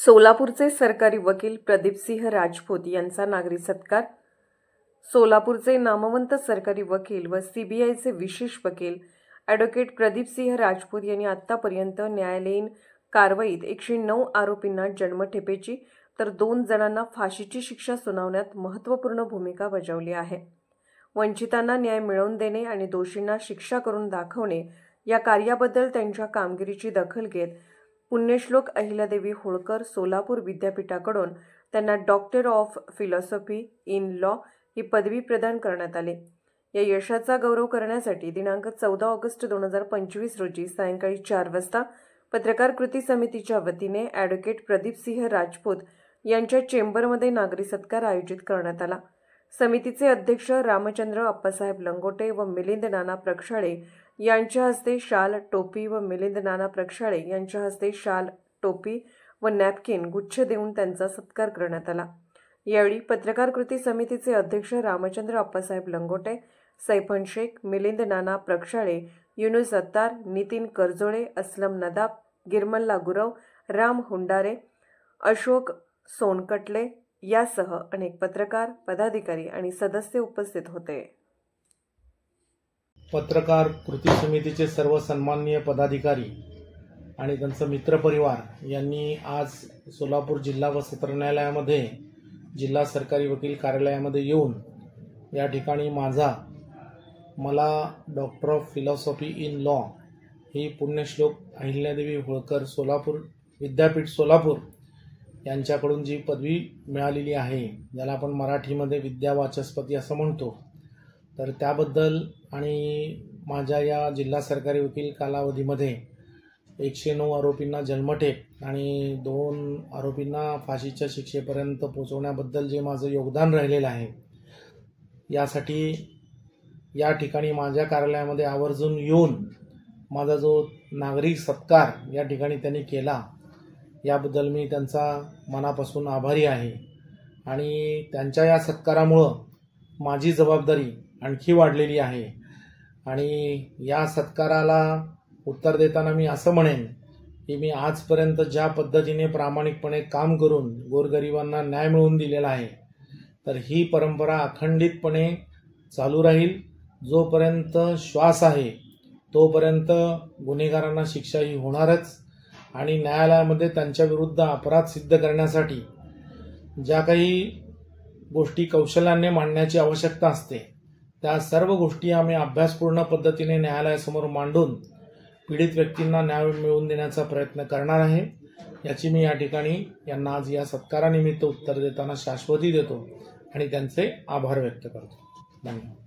सोलापूरचे सरकारी वकील प्रदीपसिंह राजपूत यांचा नागरी सत्कार। सोलापूरचे नामवंत सरकारी वकील व सीबीआयचे विशेष वकील ॲडव्होकेट प्रदीपसिंह राजपूत यांनी आतापर्यंत न्यायालयीन कारवाईत 109 आरोपींना जन्मठेपेची तर 2 जणांना फाशीची शिक्षा सुनावण्यात महत्त्वपूर्ण भूमिका बजावली आहे। वंचितांना न्याय मिळवून देणे आणि दोषींना शिक्षा करून दाखवणे या कार्याबद्दल त्यांच्या कामगिरीची दखल घेत पुण्यश्लोक अहिल्यादेवी होळकर सोलापूर विद्यापीठाकडून त्यांना doctor of philosophy in law ही पदवी प्रदान करण्यात आली। या यशाचा गौरव करण्यासाठी दिनांक 14 ऑगस्ट 2025 रोजी सायंकाळी 4 वाजता पत्रकार कृती समितीच्या वतीने ॲडव्होकेट प्रदीपसिंह राजपूत यांच्या चेंबरमध्ये नागरी सत्कार आयोजित करण्यात आला। समितीचे अध्यक्ष रामचंद्र अप्पासाहेब लंगोटे व मिलिंद नाना प्रक्षाळे यांच्या हस्ते शाल, टोपी व मिलिंद नाना प्रक्षाळे यांच्या हस्ते शाल, टोपी व नॅपकिन गुच्छ देऊन त्यांचा सत्कार करण्यात आला। यावेळी पत्रकार कृती समितीचे अध्यक्ष रामचंद्र अप्पासाहेब लंगोटे, सैफन शेख, मिलिंद नाना प्रक्षाळे, युनुस अत्तार, नितीन करजोळे, असलम नदाब, गिरमल्ला गुरव, राम हुंडारे, अशोक सोनकटले यासह अनेक पत्रकार, पदाधिकारी आणि सदस्य उपस्थित होते। पत्रकार कृती समितीचे सर्व सन्माननीय पदाधिकारी आणि त्यांचा मित्रपरिवार यांनी आज सोलापूर जिल्हा व सत्र न्यायालयामध्ये जिल्हा सरकारी वकील कार्यालयामध्ये येऊन या ठिकाणी मला doctor of philosophy in law ही पुण्यश्लोक अहिल्यादेवी होळकर सोलापूर विद्यापीठ सोलापूर यांच्याकडून जी पदवी मिळालेली आहे, ज्याला आपण मराठीमध्ये विद्यावाचस्पती असं म्हणतो, तर त्याबद्दल आणि माझ्या या जिल्हा सरकारी वकील कालावधीमध्ये 109 आरोपींना जन्मठेप आणि 2 आरोपींना फाशीच्या शिक्षेपर्यंत पोहोचवण्याबद्दल जे माझं योगदान राहिलेलं आहे, यासाठी या ठिकाणी माझ्या कार्यालयामध्ये आवर्जून येऊन माझा जो नागरी सत्कार या ठिकाणी त्यांनी केला, याबद्दल मी त्यांचा मनापासून आभारी आहे। आणि त्यांच्या या सत्कारामुळं माझी जबाबदारी आणखी वाढलेली आहे। आणि या सत्काराला उत्तर देताना मी असं म्हणेन की मी आजपर्यंत ज्या पद्धतीने प्रामाणिकपणे काम करून गोरगरिबांना न्याय मिळवून दिलेला आहे, तर ही परंपरा अखंडितपणे चालू राहील। जोपर्यंत श्वास आहे तोपर्यंत गुन्हेगारांना शिक्षा ही होणारच। आणि न्यायालयामध्ये त्यांच्या विरुद्ध अपराध सिद्ध करण्यासाठी ज्या काही गोष्टी कौशल्याने मांडण्याची आवश्यकता असते, त्या सर्व गोष्टी आम्ही अभ्यासपूर्ण पद्धतीने न्यायालयासमोर मांडून पीडित व्यक्तींना न्याय मिळवून देण्याचा प्रयत्न करणार आहे। याची मी या ठिकाणी यांना आज या सत्कारानिमित्त उत्तर देताना शाश्वती देतो आणि त्यांचे आभार व्यक्त करतो। धन्यवाद।